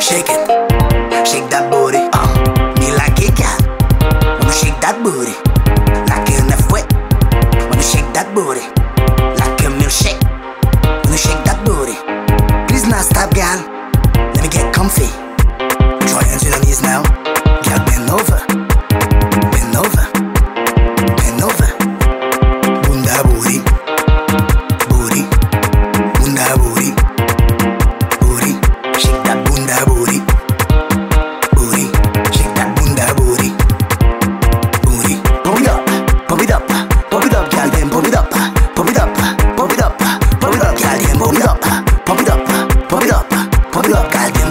Shake it, shake that booty. Me like it, girl. When you shake that booty, like in the foot. When you shake that booty, like a milkshake. When you shake that booty, please not stop, girl. Let me get comfy. Draw your hands to your knees now. Girl, bend over, bend over, bend over. Bunda booty, booty, bunda booty, booty. Shake that bunda booty, booty. Shake that bunda booty, booty. Pump it up, pump it up, pump it up, girl. Then pump it up, pump it up, pump it up, pump it up, girl. Then pump it up, pump it up, pump it up, pump it up, girl.